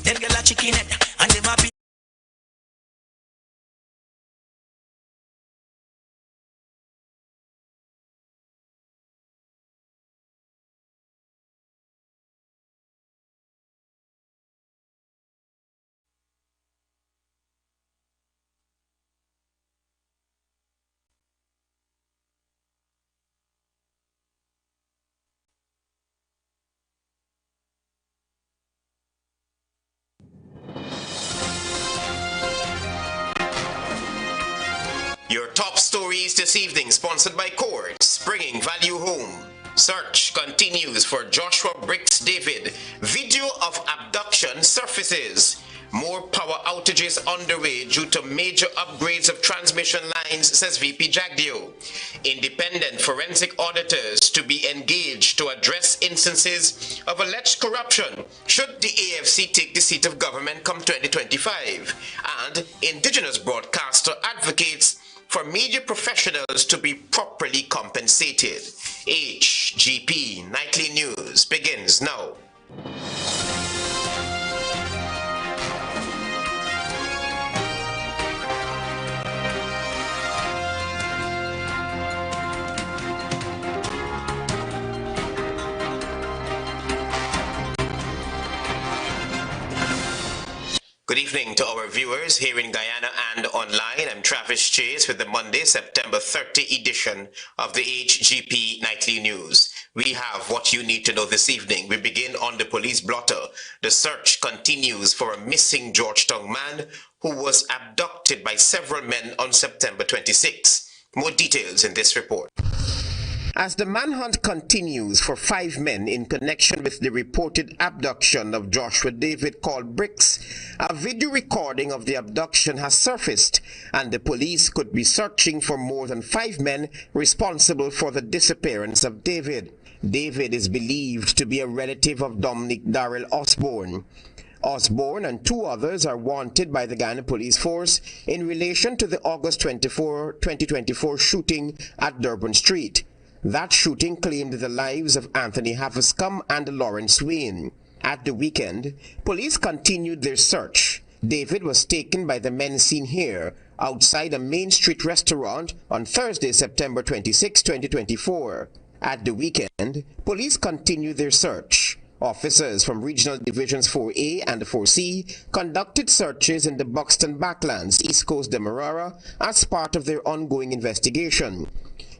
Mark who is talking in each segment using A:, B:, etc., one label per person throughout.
A: Them girl a chicken head, and them a be.
B: Your top stories this evening, sponsored by Courts, bringing value home. Search continues for Joshua Bricks David. Video of abduction surfaces. More power outages underway due to major upgrades of transmission lines, says VP Jagdeo. Independent forensic auditors to be engaged to address instances of alleged corruption should the AFC take the seat of government come 2025. And Indigenous broadcaster advocates for media professionals to be properly compensated. HGP Nightly News begins now. Good evening to our viewers here in Guyana and online. I'm Travis Chase with the Monday, September 30 edition of the HGP Nightly News. We have what you need to know this evening. We begin on the police blotter. The search continues for a missing Georgetown man who was abducted by several men on September 26. More details in this report. As the manhunt continues for 5 men in connection with the reported abduction of Joshua David called Bricks, a video recording of the abduction has surfaced, and the police could be searching for more than 5 men responsible for the disappearance of David. David is believed to be a relative of Dominic Darrell Osborne. Osborne and 2 others are wanted by the Guyana Police Force in relation to the August 24, 2024 shooting at Durban Street. That shooting claimed the lives of Anthony Haverscombe and Lawrence Wayne. At the weekend, police continued their search. David was taken by the men seen here outside a Main Street restaurant on Thursday, September 26, 2024. At the weekend, police continued their search. Officers from Regional Divisions 4A and 4C conducted searches in the Buxton Backlands, East Coast Demerara, as part of their ongoing investigation.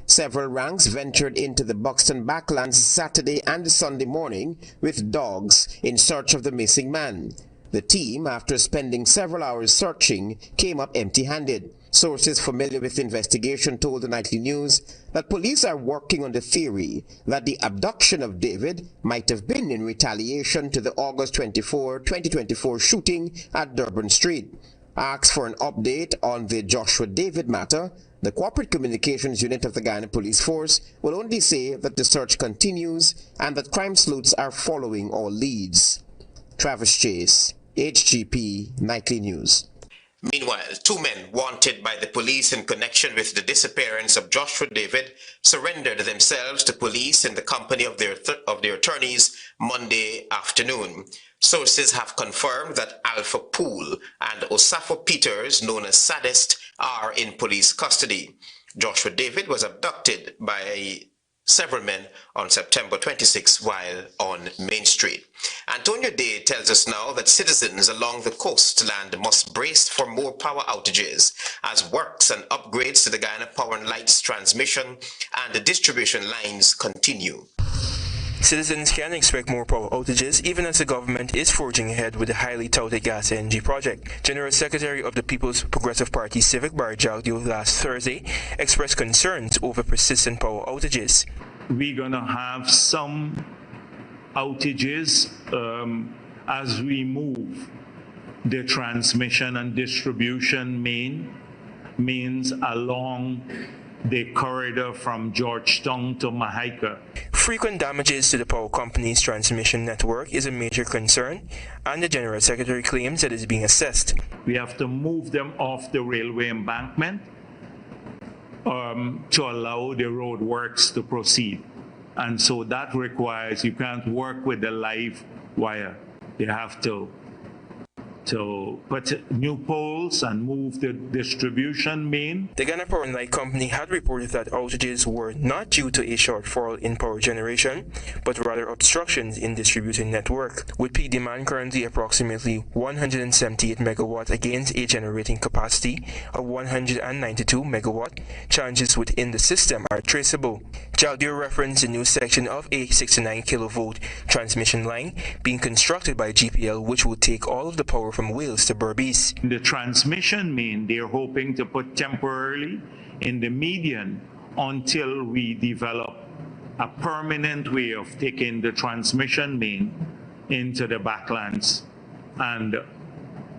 B: Several ranks ventured into the Buxton Backlands Saturday and Sunday morning with dogs in search of the missing man. The team, after spending several hours searching, came up empty-handed. Sources familiar with the investigation told the Nightly News that police are working on the theory that the abduction of David might have been in retaliation to the August 24, 2024 shooting at Durban Street. Asked for an update on the Joshua David matter, the Corporate Communications Unit of the Guyana Police Force will only say that the search continues and that crime sleuths are following all leads. Travis Chase, HGP Nightly News. Meanwhile, 2 men wanted by the police in connection with the disappearance of Joshua David surrendered themselves to police in the company of their attorneys Monday afternoon. Sources have confirmed that Alpha Poole and Osafo Peters, known as Sadist, are in police custody. Joshua David was abducted by several men on September 26 while on Main Street. Antonio Day tells us now that citizens along the coastland must brace for more power outages as works and upgrades to the Guyana Power and Lights transmission and the distribution lines continue.
C: Citizens can expect more power outages even as the government is forging ahead with the highly touted gas LNG project. General Secretary of the People's Progressive Party Civic Barry Jagdeo last Thursday expressed concerns over persistent power outages.
D: We're going to have some outages as we move the transmission and distribution means along the corridor from Georgetown to Mahaica.
C: Frequent damages to the power company's transmission network is a major concern, and the General Secretary claims that it is being assessed.
D: We have to move them off the railway embankment to allow the road works to proceed. And so that requires, you can't work with the live wire. You have to to put new poles and move the distribution main.
C: The Guyana Power and Light Company had reported that outages were not due to a shortfall in power generation, but rather obstructions in distributing network, with peak demand currently approximately 178 megawatt against a generating capacity of 192 megawatt. Challenges within the system are traceable. Jaldio referenced the new section of a 69 kilovolt transmission line being constructed by GPL, which will take all of the power from Wales to Berbice.
D: The transmission main, they're hoping to put temporarily in the median until we develop a permanent way of taking the transmission main into the backlands, and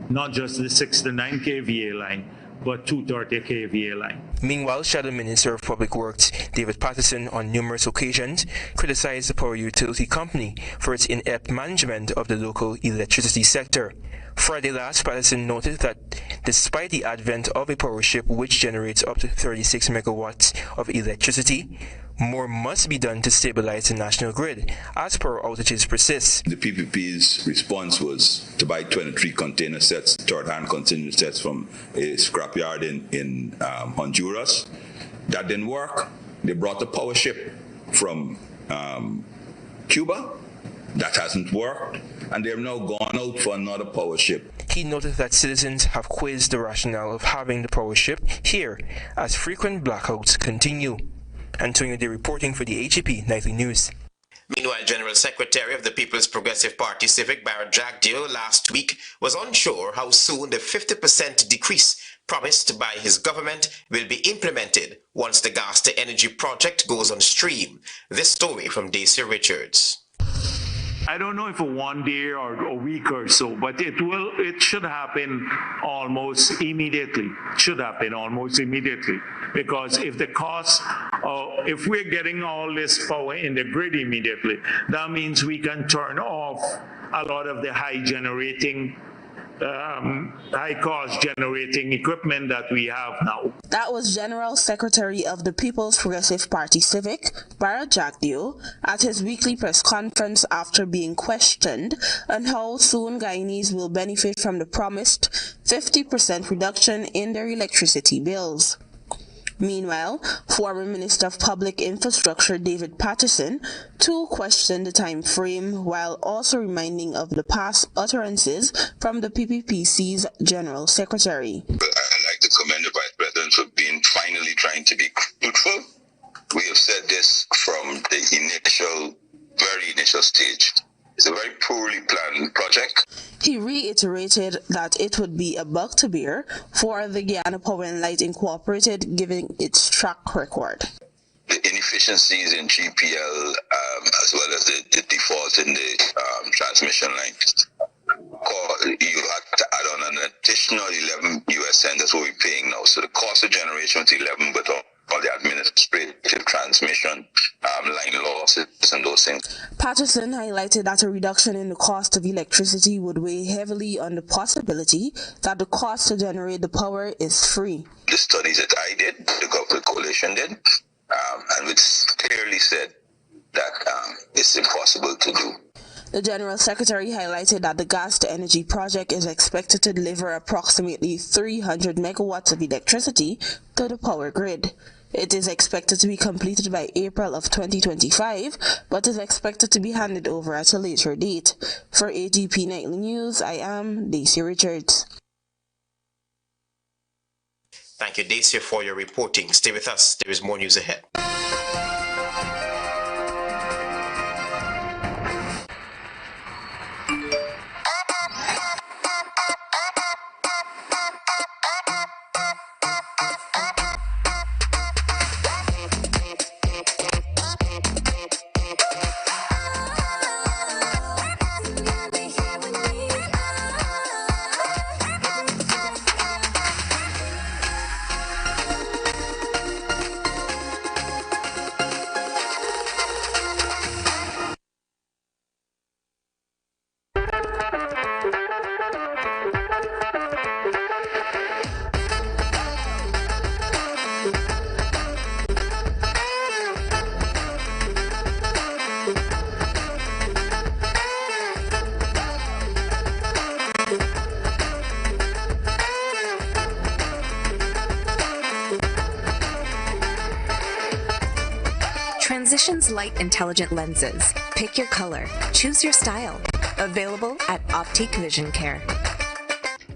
D: not just the 69 kVA line, but 230 kVA line.
C: Meanwhile, Shadow Minister of Public Works David Patterson on numerous occasions criticized the power utility company for its inept management of the local electricity sector. Friday last, Patterson noted that despite the advent of a power ship which generates up to 36 megawatts of electricity, more must be done to stabilize the national grid as power outages persist.
E: The PPP's response was to buy 23 container sets, third-hand container sets from a scrapyard in Honduras. That didn't work. They brought a power ship from Cuba. That hasn't worked. And they've now gone out for another power ship.
C: He noted that citizens have quizzed the rationale of having the power ship here as frequent blackouts continue. Antonio Day reporting for the HGP Nightly News.
B: Meanwhile, General Secretary of the People's Progressive Party Civic Barrett Jagdeo last week was unsure how soon the 50% decrease promised by his government will be implemented once the gas to energy project goes on stream. This story from Daisy Richards.
D: I don't know if 1 day or a week or so, but it should happen almost immediately. Because if the cost, if we're getting all this power in the grid immediately, that means we can turn off a lot of the high cost generating equipment that we have now.
F: That was General Secretary of the People's Progressive Party Civic, Barrett Jagdeo, at his weekly press conference after being questioned on how soon Guyanese will benefit from the promised 50% reduction in their electricity bills. Meanwhile, former Minister of Public Infrastructure David Patterson too questioned the time frame while also reminding of the past utterances from the PPPC's General Secretary.
E: I'd like to commend the Vice President for being finally trying to be truthful. We have said this from the very initial stage. It's a very poorly planned project.
F: He reiterated that it would be a buck to bear for the Guyana Power and Light Incorporated, given its track record.
E: The inefficiencies in GPL, as well as the default in the transmission line, you have to add on an additional 11 US cents. That's what we're paying now. So the cost of generation is 11, but all the administrative transmission, line losses and those things.
F: Patterson highlighted that a reduction in the cost of electricity would weigh heavily on the possibility that the cost to generate the power is free.
E: The studies that I did, the government coalition did, and it's clearly said that it's impossible to do.
F: The General Secretary highlighted that the gas to energy project is expected to deliver approximately 300 megawatts of electricity to the power grid. It is expected to be completed by April of 2025, but is expected to be handed over at a later date. For HGP Nightly News, I am Daisy Richards.
B: Thank you, Daisy, for your reporting. Stay with us. There is more news ahead.
G: Physicians Light Intelligent Lenses. Pick your color. Choose your style. Available at Optique Vision Care.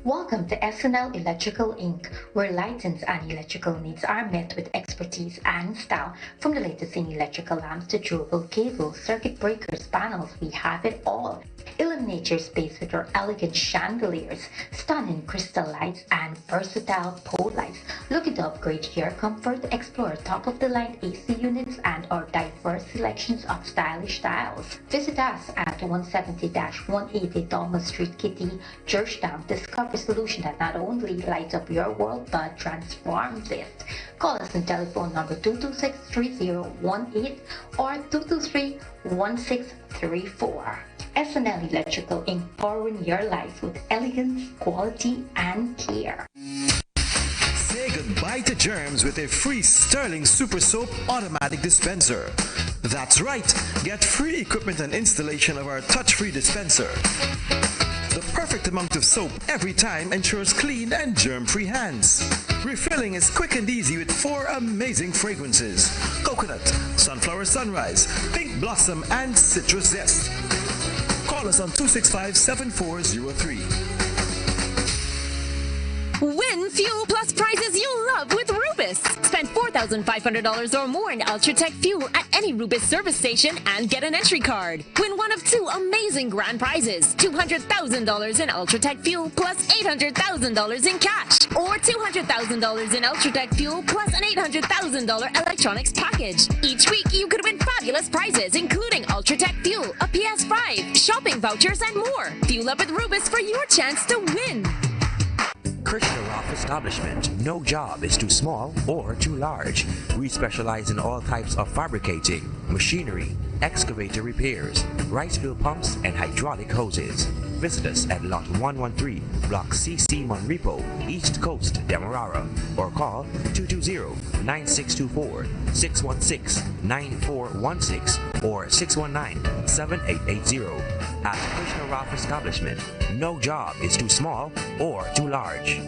H: Welcome to SNL Electrical Inc., where lighting and electrical needs are met with expertise and style. From the latest in electrical lamps to durable cables, circuit breakers, panels, we have it all. Illuminate your space with our elegant chandeliers, stunning crystal lights, and versatile pole lights. Looking to upgrade your comfort? Explore top-of-the-line AC units and our diverse selections of stylish styles. Visit us at 170-180 Thomas Street, Kitty, Georgetown. Discover a solution that not only lights up your world but transforms it. Call us on telephone number 226-3018 or 223-1634. SNL Electrical Inc., powering your life with elegance, quality, and care.
I: Say goodbye to germs with a free Sterling Super Soap automatic dispenser. That's right, get free equipment and installation of our touch-free dispenser. The perfect amount of soap every time ensures clean and germ-free hands. Refilling is quick and easy with 4 amazing fragrances: coconut, sunflower sunrise, pink blossom, and citrus zest. Call us on 265-7403.
J: Win Fuel Plus prizes you love with Rubis. Spend $4,500 or more in Ultratech fuel at any Rubis service station and get an entry card. Win one of 2 amazing grand prizes: $200,000 in Ultratech fuel plus $800,000 in cash, or $200,000 in Ultratech fuel plus an $800,000 electronics package. Each week you could win fabulous prizes including Ultratech fuel, a PS5, shopping vouchers, and more. Fuel up with Rubis for your chance to win.
K: Krishna Roth Establishment. No job is too small or too large. We specialize in all types of fabricating, machinery, excavator repairs, rice fill pumps, and hydraulic hoses. Visit us at Lot 113, Block CC Monrepo, East Coast, Demerara, or call 220-9624, 616-9416, or 619-7880. At Krishna Roth Establishment, no job is too small or too large.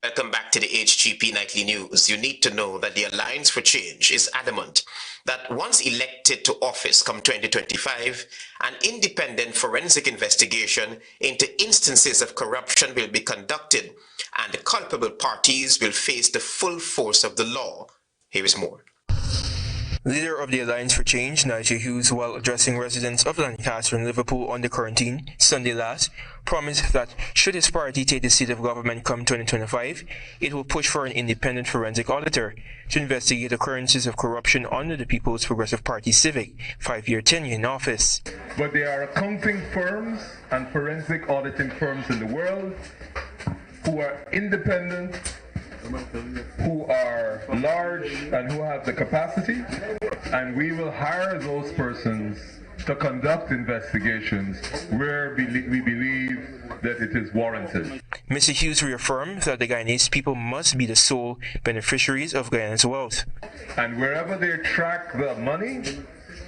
B: Welcome back to the HGP Nightly News. You need to know that the Alliance for Change is adamant that once elected to office come 2025, an independent forensic investigation into instances of corruption will be conducted and the culpable parties will face the full force of the law. Here is more.
C: Leader of the Alliance for Change, Nigel Hughes, while addressing residents of Lancaster and Liverpool under quarantine Sunday last, promised that should his party take the seat of government come 2025, it will push for an independent forensic auditor to investigate occurrences of corruption under the People's Progressive Party Civic 5-year tenure in office.
L: But there are accounting firms and forensic auditing firms in the world who are independent, who are large, and who have the capacity, and we will hire those persons to conduct investigations where we believe that it is warranted.
C: Mr. Hughes reaffirmed that the Guyanese people must be the sole beneficiaries of Guyana's wealth.
L: And wherever they track the money,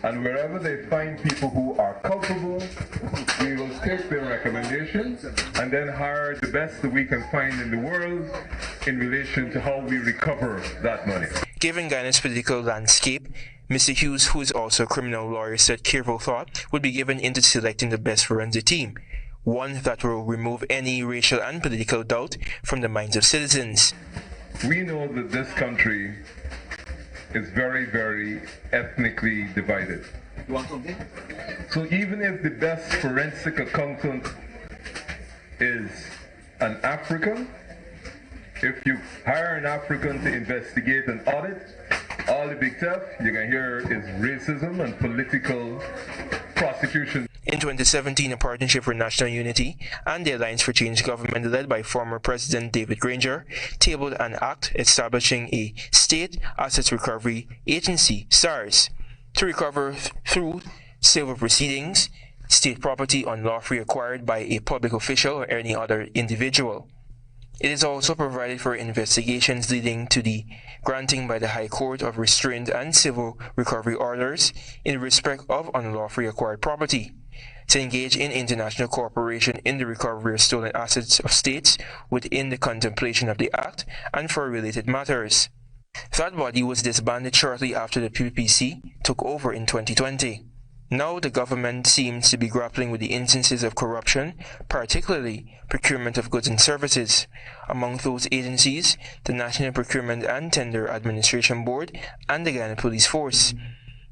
L: and wherever they find people who are culpable, we will take their recommendations and then hire the best that we can find in the world in relation to how we recover that money.
C: Given Guyana's political landscape, Mr. Hughes, who is also a criminal lawyer, said careful thought would be given into selecting the best forensic team, one that will remove any racial and political doubt from the minds of citizens.
L: We know that this country is very, very ethnically divided. So even if the best forensic accountant is an African, if you hire an African to investigate and audit, all the big stuff you're going to hear is racism and political prosecution.
C: In 2017, a Partnership for National Unity and the Alliance for Change government led by former President David Granger tabled an act establishing a State Assets Recovery Agency, SARS, to recover through civil proceedings state property unlawfully acquired by a public official or any other individual. It is also provided for investigations leading to the granting by the High Court of restraint and civil recovery orders in respect of unlawfully acquired property. to engage in international cooperation in the recovery of stolen assets of states within the contemplation of the Act and for related matters. That body was disbanded shortly after the PPPC took over in 2020. Now the government seems to be grappling with the instances of corruption, particularly procurement of goods and services. Among those agencies, the National Procurement and Tender Administration Board and the Guyana Police Force.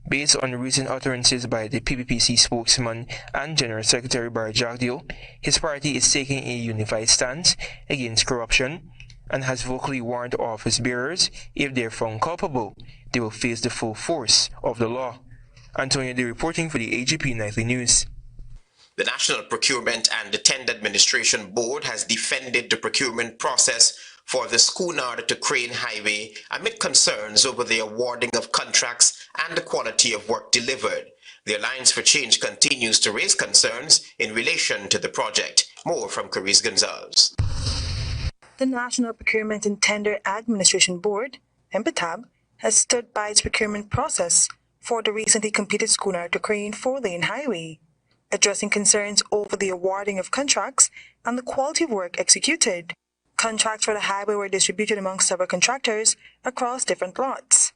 C: Based on recent utterances by the PPPC spokesman and General Secretary Barry Jagdeo, his party is taking a unified stance against corruption and has vocally warned office bearers if they are found culpable, they will face the full force of the law. Antonio D. reporting for the HGP Nightly News.
B: The National Procurement and Tender Administration Board has defended the procurement process for the Schooner to Crane Highway amid concerns over the awarding of contracts and the quality of work delivered. The Alliance for Change continues to raise concerns in relation to the project. More from Carice Gonzalez.
M: The National Procurement and Tender Administration Board, MPTAB, has stood by its procurement process for the recently completed Schooner to Crane 4-lane highway, addressing concerns over the awarding of contracts and the quality of work executed. Contracts for the highway were distributed among several contractors across different lots.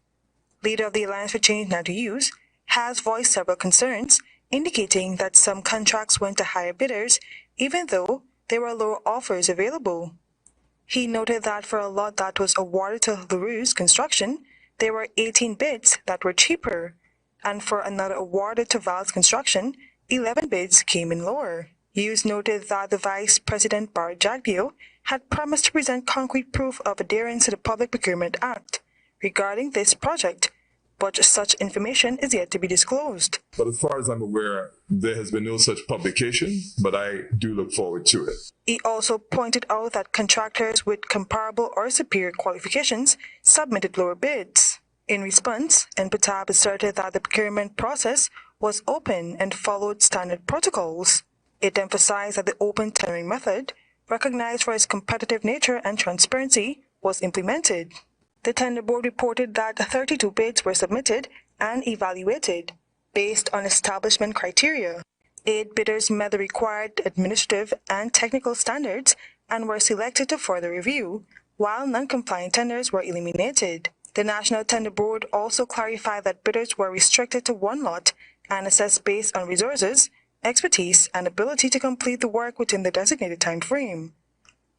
M: Leader of the Alliance for Change Now to Use has voiced several concerns, indicating that some contracts went to higher bidders even though there were lower offers available. He noted that for a lot that was awarded to LaRue's Construction, there were 18 bids that were cheaper, and for another awarded to Val's Construction, 11 bids came in lower. Hughes noted that the Vice President Barry Jagdeo had promised to present concrete proof of adherence to the Public Procurement Act regarding this project, but such information is yet to be disclosed.
N: But as far as I'm aware, there has been no such publication, but I do look forward to it.
M: He also pointed out that contractors with comparable or superior qualifications submitted lower bids. In response, MPTAB asserted that the procurement process was open and followed standard protocols. It emphasized that the open tendering method, recognized for its competitive nature and transparency, was implemented. The tender board reported that 32 bids were submitted and evaluated based on establishment criteria. 8 bidders met the required administrative and technical standards and were selected to further review, while non-compliant tenders were eliminated. The National Tender Board also clarified that bidders were restricted to one lot and assessed based on resources, expertise, and ability to complete the work within the designated time frame.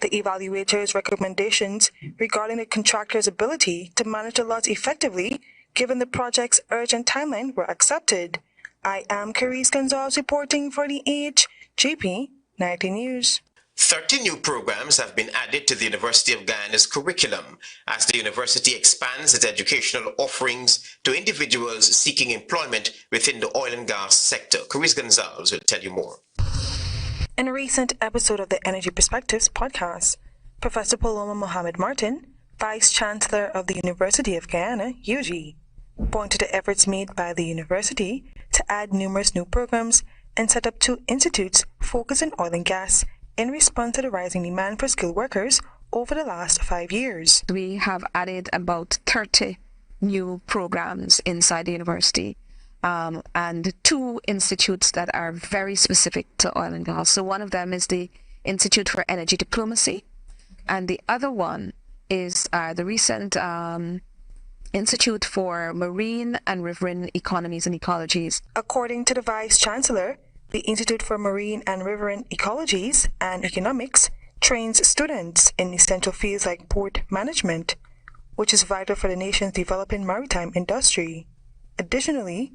M: The evaluators' recommendations regarding the contractor's ability to manage the lots effectively, given the project's urgent timeline, were accepted. I am Carice Gonzalez reporting for the HGP Nightly News.
B: 30 new programs have been added to the University of Guyana's curriculum as the university expands its educational offerings to individuals seeking employment within the oil and gas sector. Carice Gonzalez will tell you more.
M: In a recent episode of the Energy Perspectives podcast, Professor Paloma Mohammed Martin, Vice Chancellor of the University of Guyana, UG, pointed to efforts made by the university to add numerous new programs and set up 2 institutes focused on oil and gas in response to the rising demand for skilled workers over the last 5 years.
O: We have added about 30 new programs inside the university. And 2 institutes that are very specific to oil and gas. So one of them is the Institute for Energy Diplomacy, and the other one is the recent Institute for Marine and Riverine Economies and Ecologies.
M: According to the Vice Chancellor, the Institute for Marine and Riverine Ecologies and Economics trains students in essential fields like port management, which is vital for the nation's developing maritime industry. Additionally,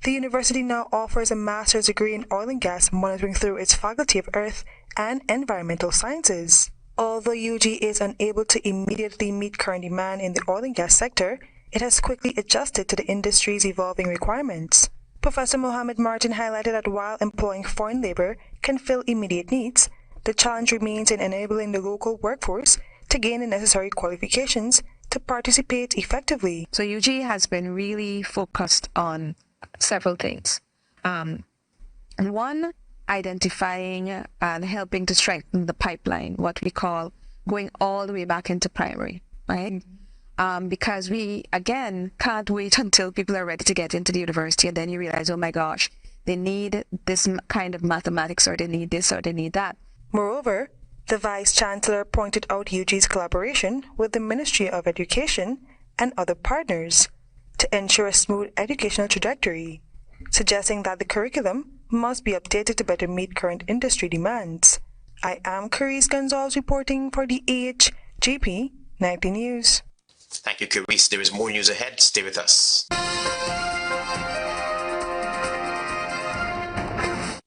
M: the university now offers a master's degree in oil and gas monitoring through its Faculty of Earth and Environmental Sciences. Although UG is unable to immediately meet current demand in the oil and gas sector, it has quickly adjusted to the industry's evolving requirements. Professor Mohammed Martin highlighted that while employing foreign labor can fill immediate needs, the challenge remains in enabling the local workforce to gain the necessary qualifications to participate effectively.
O: So UG has been really focused on several things. One, identifying and helping to strengthen the pipeline, what we call going all the way back into primary, right? Because we, again, can't wait until people are ready to get into the university and then you realize, oh my gosh, They need this kind of mathematics, or they need this, or they need that.
M: Moreover, the Vice-Chancellor pointed out UG's collaboration with the Ministry of Education and other partners to ensure a smooth educational trajectory, suggesting that the curriculum must be updated to better meet current industry demands. I am Carice Gonzalez reporting for the HGP Nightly News.
B: Thank you, Carice. There is more news ahead. Stay with us.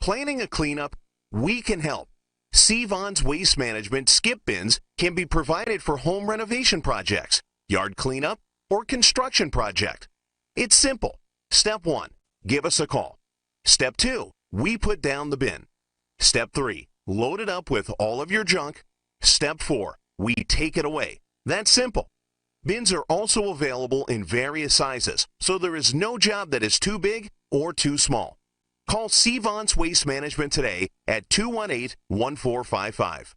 P: Planning a cleanup? We can help. Sevon's Waste Management skip bins can be provided for home renovation projects, yard cleanup, or construction project. It's simple. Step 1, give us a call. Step 2, we put down the bin. Step 3, load it up with all of your junk. Step 4, we take it away. That's simple. Bins are also available in various sizes, so there is no job that is too big or too small. Call Sevon's Waste Management today at 218-1455.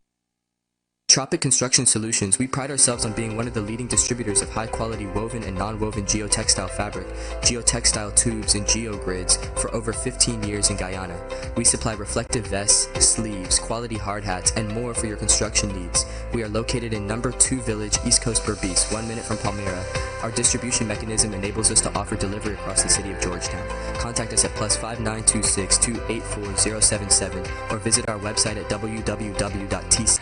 Q: Tropic Construction Solutions, we pride ourselves on being one of the leading distributors of high-quality woven and non-woven geotextile fabric, geotextile tubes, and geogrids for over 15 years in Guyana. We supply reflective vests, sleeves, quality hard hats, and more for your construction needs. We are located in number 2 Village, East Coast Berbice, 1 minute from Palmyra. Our distribution mechanism enables us to offer delivery across the city of Georgetown. Contact us at +5926 284 077 or visit our website at www.tc.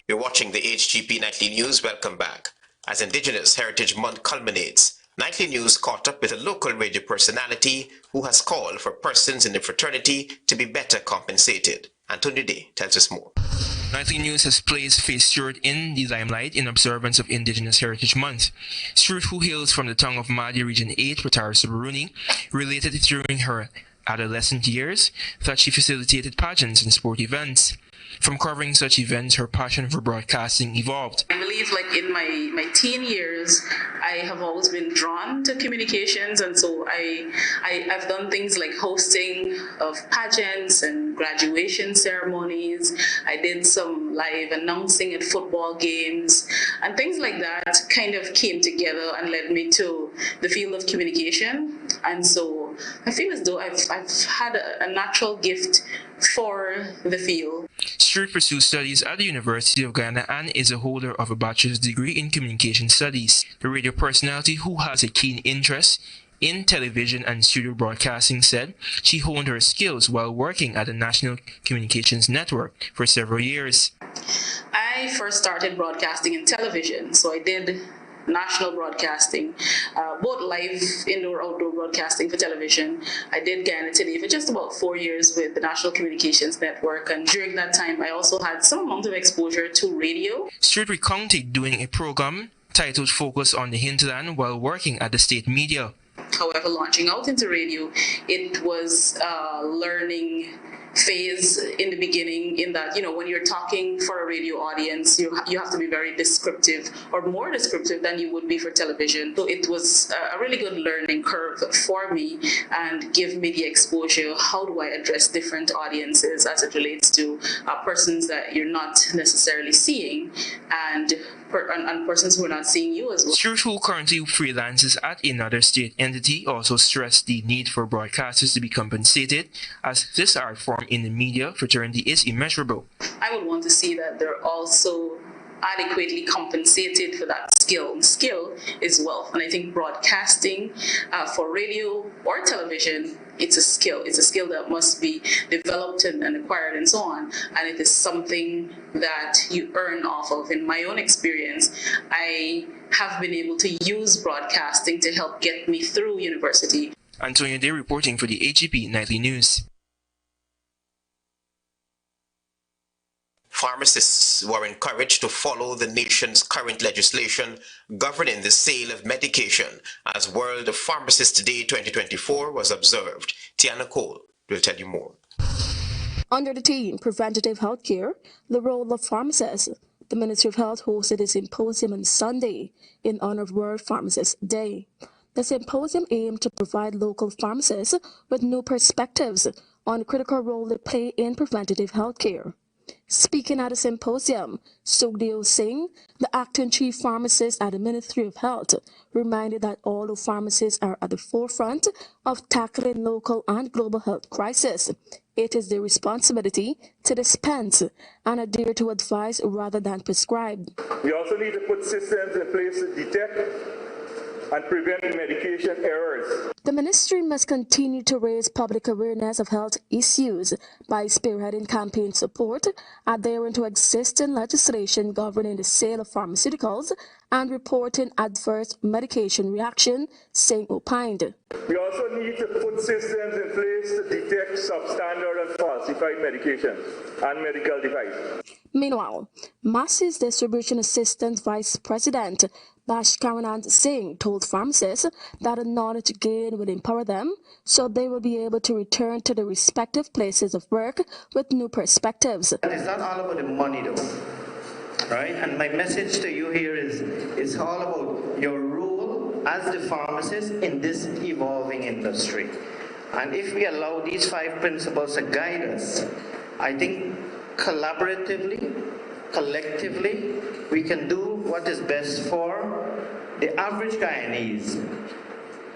B: You're watching the HGP Nightly News. Welcome back. As Indigenous Heritage Month culminates, Nightly News caught up with a local radio personality who has called for persons in the fraternity to be better compensated. Antonio Day tells us more.
C: Nightly News has placed Faith Stewart in the limelight in observance of Indigenous Heritage Month. Stewart, who hails from the tongue of Madi Region 8, Watara Subaruni, related during her adolescent years that she facilitated pageants and sport events. From covering such events, her passion for broadcasting evolved.
R: I believe in my teen years, I have always been drawn to communications, and so I've done things like hosting of pageants and graduation ceremonies. I did some live announcing at football games, and things like that kind of came together and led me to the field of communication. And so I feel as though I've had a natural gift for the field.
C: Stewart pursued studies at the University of Guyana and is a holder of a bachelor's degree in communication studies. The radio personality, who has a keen interest in television and studio broadcasting, said she honed her skills while working at the National Communications Network for several years.
R: I first started broadcasting in television, so I did national broadcasting, both live, indoor, outdoor broadcasting for television. I did Guyana Today for just about 4 years with the National Communications Network, and during that time I also had some amount of exposure to radio.
C: Stewart recounted doing a program titled Focus on the Hinterland while working at the state media.
R: However, launching out into radio, it was a learning phase in the beginning, in that, when you're talking for a radio audience, you have to be very descriptive, or more descriptive than you would be for television. So it was a really good learning curve for me and give me the exposure. How do I address different audiences as it relates to persons that you're not necessarily seeing, and persons who are not seeing you as well.
C: Stewart, who currently freelances at another state entity, also stressed the need for broadcasters to be compensated, as this art form in the media fraternity is immeasurable.
R: I would want to see that they're also adequately compensated for that skill. Skill is wealth, and I think broadcasting for radio or television, it's a skill. It's a skill that must be developed and acquired and so on, and it is something that you earn off of. In my own experience, I have been able to use broadcasting to help get me through university.
C: Antonio Day reporting for the HGP Nightly News.
B: Pharmacists were encouraged to follow the nation's current legislation governing the sale of medication as World Pharmacist Day 2024 was observed. Tiana Cole will tell you more.
S: Under the theme Preventative Healthcare, the Role of Pharmacists, the Ministry of Health hosted a symposium on Sunday in honor of World Pharmacist Day. The symposium aimed to provide local pharmacists with new perspectives on the critical role they play in preventative healthcare. Speaking at the symposium, Sukhdeo Singh, the acting chief pharmacist at the Ministry of Health, reminded that although pharmacists are at the forefront of tackling local and global health crises, it is their responsibility to dispense and adhere to advice rather than prescribe.
T: We also need to put systems in place to detect and prevent medication errors.
S: The ministry must continue to raise public awareness of health issues by spearheading campaign support, adhering to existing legislation governing the sale of pharmaceuticals, and reporting adverse medication reaction, Singh opined.
T: We also need to put systems in place to detect substandard and falsified medications and medical devices.
S: Meanwhile, Masses Distribution Assistant Vice President Bashkaranand Singh told pharmacists that the knowledge gained will empower them so they will be able to return to their respective places of work with new perspectives.
U: It's not all about the money though, right? And my message to you here is it's all about your role as the pharmacist in this evolving industry. And if we allow these 5 principles to guide us, I think collaboratively, collectively, we can do what is best for the average Guyanese,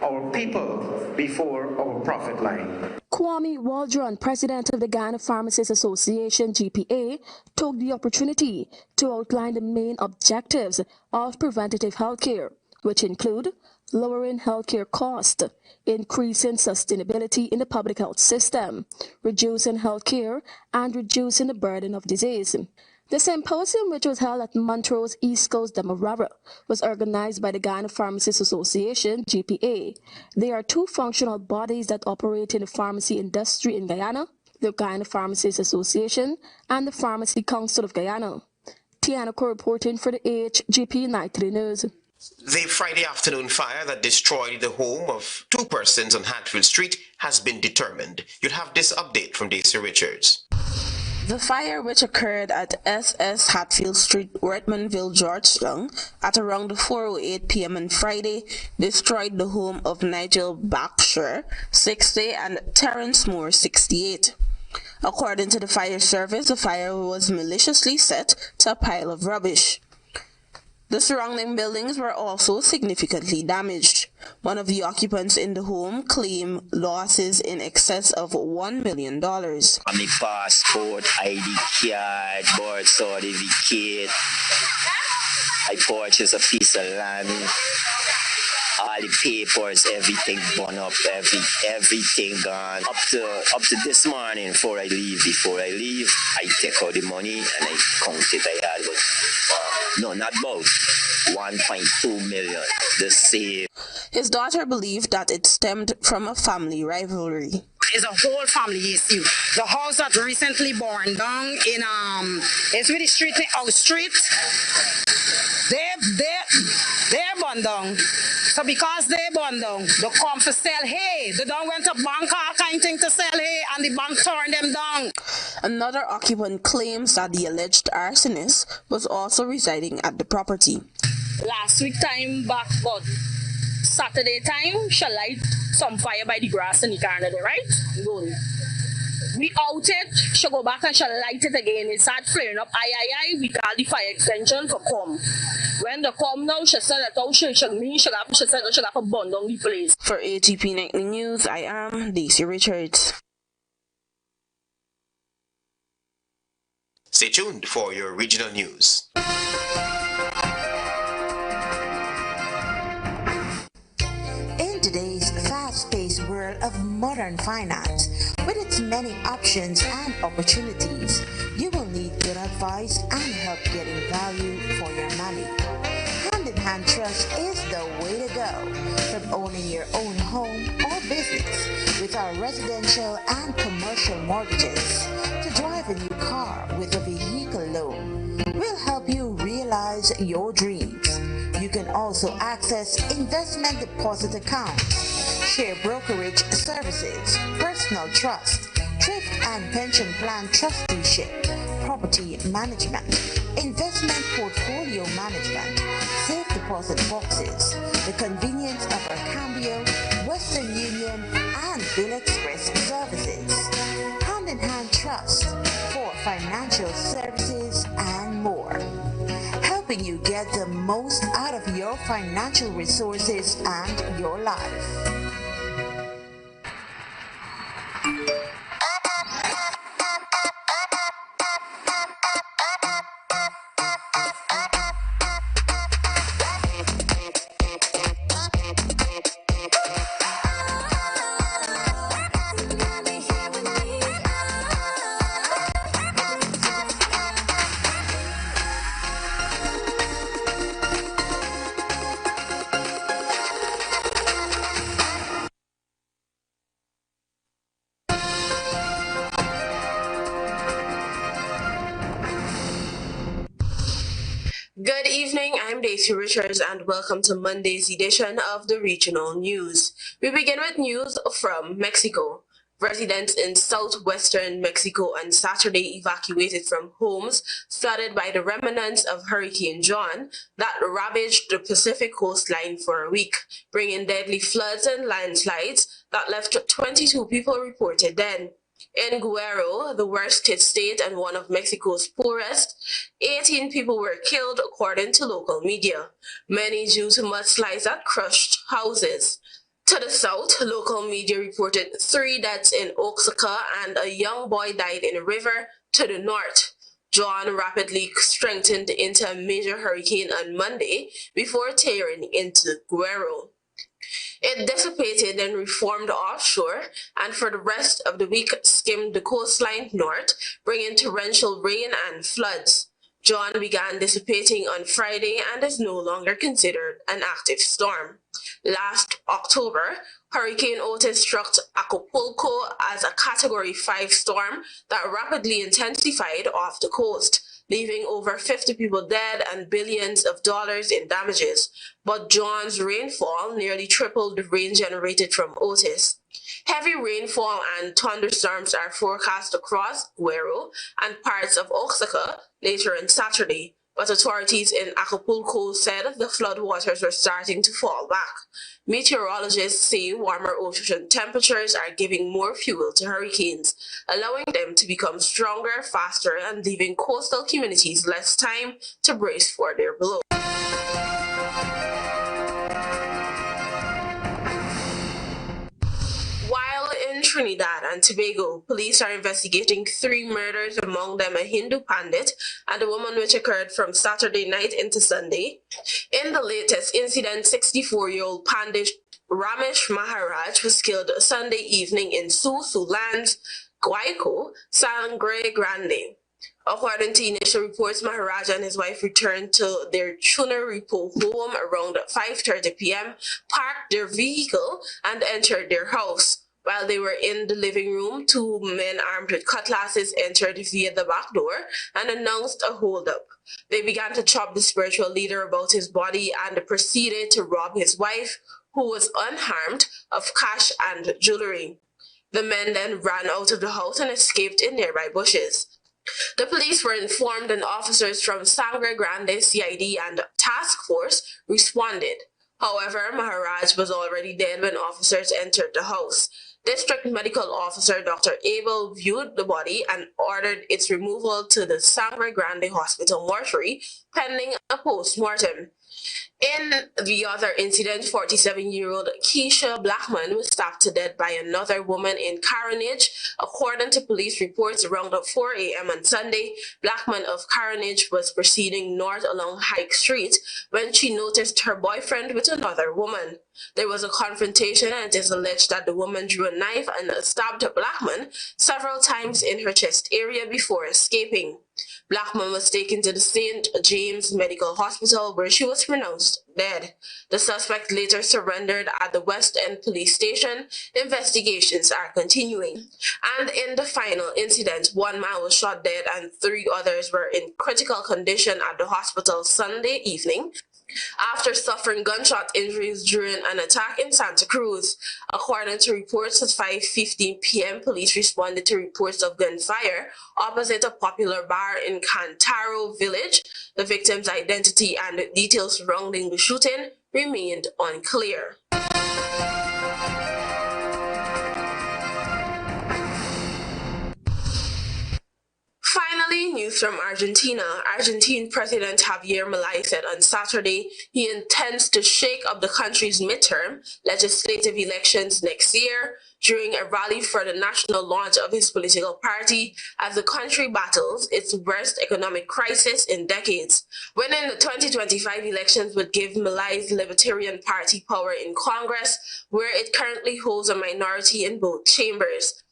U: our people, before our profit line.
S: Kwame Waldron, president of the Guyana Pharmacists Association, GPA, took the opportunity to outline the main objectives of preventative healthcare, which include lowering healthcare costs, increasing sustainability in the public health system, reducing healthcare, and reducing the burden of disease. The symposium, which was held at Montrose East Coast Demerara, was organized by the Guyana Pharmacists Association, GPA. There are 2 functional bodies that operate in the pharmacy industry in Guyana, the Guyana Pharmacists Association and the Pharmacy Council of Guyana. Tiana Cole reporting for the HGP Nightly News.
B: The Friday afternoon fire that destroyed the home of 2 persons on Hadfield Street has been determined. You'll have this update from Daisy Richards.
F: The fire, which occurred at SS Hadfield Street, Redmondville, Georgetown, at around 4:08 p.m. on Friday, destroyed the home of Nigel Baxter, 60, and Terence Moore, 68. According to the fire service, the fire was maliciously set to a pile of rubbish. The surrounding buildings were also significantly damaged. One of the occupants in the home claimed losses in excess of $1 million.
V: My passport, ID card, birth certificate. I purchased a piece of land. All the papers, everything burned up, everything gone. Up to this morning before I leave, I take out the money and I count it. I had not about 1.2 million. The same.
F: His daughter believed that it stemmed from a family rivalry.
W: It's a whole family issue. The house that recently burned down in it's with the street in our street. They burned down. So because they burned down, they come to sell hay. They don't went to bank all kind of thing to sell hay, and the bank turned them down.
F: Another occupant claims that the alleged arsonist was also residing at the property.
X: Last week time back, but Saturday time, she light some fire by the grass in the corner there, right? Good. We out it, she go back and she light it again. It start flaring up. We call the fire extension for come. When they come now, she said that she said that she got to burn down the place.
F: For HGP Nightly News, I am Daisy Richards.
B: Stay tuned for your regional news.
Y: In today's fast-paced world of modern finance, with its many options and opportunities, you will need good advice and help getting value for your money. Hand-in-hand trust is the way to go. from owning your own home or business with our residential and commercial mortgages to drive a new car with a vehicle loan. We'll help you realize your dreams. You can also access investment deposit accounts, share brokerage services, personal trust, thrift and pension plan trusteeship, property management, investment portfolio management, safe deposit boxes, the convenience of our Cambio, Western Union, and Bill Express services, hand-in-hand trust for financial services, and more. Helping you get the most out of your financial resources and your life.
A: Good evening, I'm Daisy Richards and welcome to Monday's edition of the Regional News. We begin with news from Mexico. Residents in southwestern Mexico on Saturday evacuated from homes flooded by the remnants of Hurricane John that ravaged the Pacific coastline for a week, bringing deadly floods and landslides that left 22 people reported dead. In Guerrero, the worst hit state and one of Mexico's poorest, 18 people were killed according to local media, many due to mudslides that crushed houses. To the south, local media reported 3 deaths in Oaxaca and a young boy died in a river. To the north, John rapidly strengthened into a major hurricane on Monday before tearing into Guerrero. It dissipated and reformed offshore, and for the rest of the week skimmed the coastline north, bringing torrential rain and floods. John began dissipating on Friday and is no longer considered an active storm. Last October, Hurricane Otis struck Acapulco as a Category 5 storm that rapidly intensified off the coast, leaving over 50 people dead and billions of dollars in damages. But John's rainfall nearly tripled the rain generated from Otis. Heavy rainfall and thunderstorms are forecast across Guerrero and parts of Oaxaca later on Saturday, but authorities in Acapulco said the floodwaters were starting to fall back. Meteorologists say warmer ocean temperatures are giving more fuel to hurricanes, allowing them to become stronger, faster, and leaving coastal communities less time to brace for their blow. While in Trinidad and Tobago, police are investigating 3 murders, among them a Hindu pandit and a woman, which occurred from Saturday night into Sunday. In the latest incident, 64-year-old pandit Ramesh Maharaj was killed Sunday evening in Susu Lands, Guayco, Sangre Grande. According to initial reports, Maharaj and his wife returned to their Chunaripo home around 5:30 p.m., parked their vehicle, and entered their house. While they were in the living room, 2 men armed with cutlasses entered via the back door and announced a holdup. They began to chop the spiritual leader about his body and proceeded to rob his wife, who was unharmed, of cash and jewelry. The men then ran out of the house and escaped in nearby bushes. The police were informed and officers from Sangre Grande CID and Task Force responded. However, Maharaj was already dead when officers entered the house. District Medical Officer Dr. Abel viewed the body and ordered its removal to the Sangre Grande Hospital mortuary pending a post-mortem. In the other incident, 47-year-old Keisha Blackman was stabbed to death by another woman in Carronage. According to police reports, around 4 a.m. on Sunday, Blackman of Carronage was proceeding north along High Street when she noticed her boyfriend with another woman. There was a confrontation, and it is alleged that the woman drew a knife and stabbed Blackman several times in her chest area before escaping. Blackman was taken to the St. James Medical Hospital where she was pronounced dead. The suspect later surrendered at the West End police station. Investigations are continuing. And in the final incident, one man was shot dead and 3 others were in critical condition at the hospital Sunday evening after suffering gunshot injuries during an attack in Santa Cruz. According to reports at 5:15 p.m., police responded to reports of gunfire opposite a popular bar in Cantaro Village. The victim's identity and details surrounding the shooting remained unclear. Finally, news from Argentina. Argentine President Javier Milei said on Saturday he intends to shake up the country's midterm legislative elections next year during a rally for the national launch of his political party as the country battles its worst economic crisis in decades. Winning the 2025 elections would give Milei's Libertarian Party power in Congress, where it currently holds a minority in both chambers,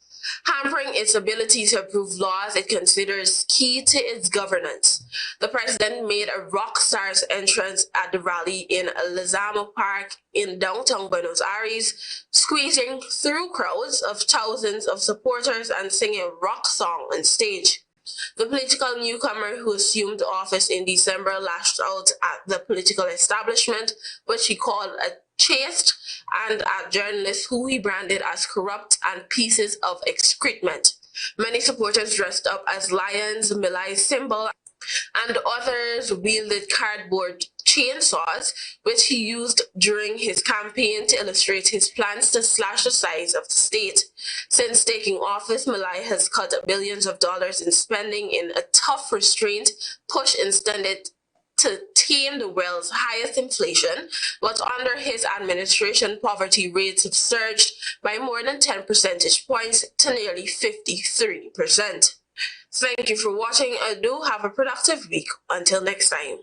A: hampering its ability to approve laws it considers key to its governance. The president made a rock star's entrance at the rally in Lizamo Park in downtown Buenos Aires, squeezing through crowds of thousands of supporters and singing a rock song on stage. The political newcomer, who assumed office in December, lashed out at the political establishment, which he called a chaste, and at journalists who he branded as corrupt and pieces of excrement. Many supporters dressed up as lions, Milei's symbol, and others wielded cardboard chainsaws, which he used during his campaign to illustrate his plans to slash the size of the state. Since taking office, Milei has cut billions of dollars in spending in a tough restraint push intended to tame the world's highest inflation, but under his administration, poverty rates have surged by more than 10 percentage points to nearly 53%. Thank you for watching. Do have a productive week. Until next time.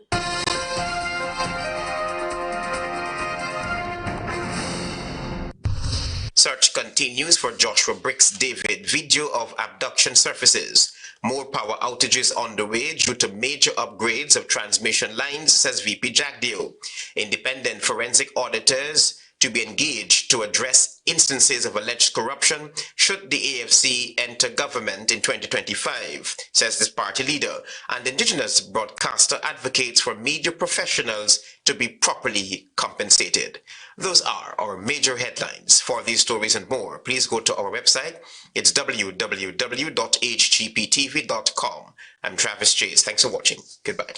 B: Search continues for Joshua Bricks David. Video of abduction surfaces. More power outages on the way due to major upgrades of transmission lines, says VP Jagdeo. Independent forensic auditors to be engaged to address instances of alleged corruption should the AFC enter government in 2025, says this party leader. And Indigenous broadcaster advocates for media professionals to be properly compensated. Those are our major headlines. For these stories and more, please go to our website. It's www.hgptv.com. I'm Travis Chase. Thanks for watching. Goodbye.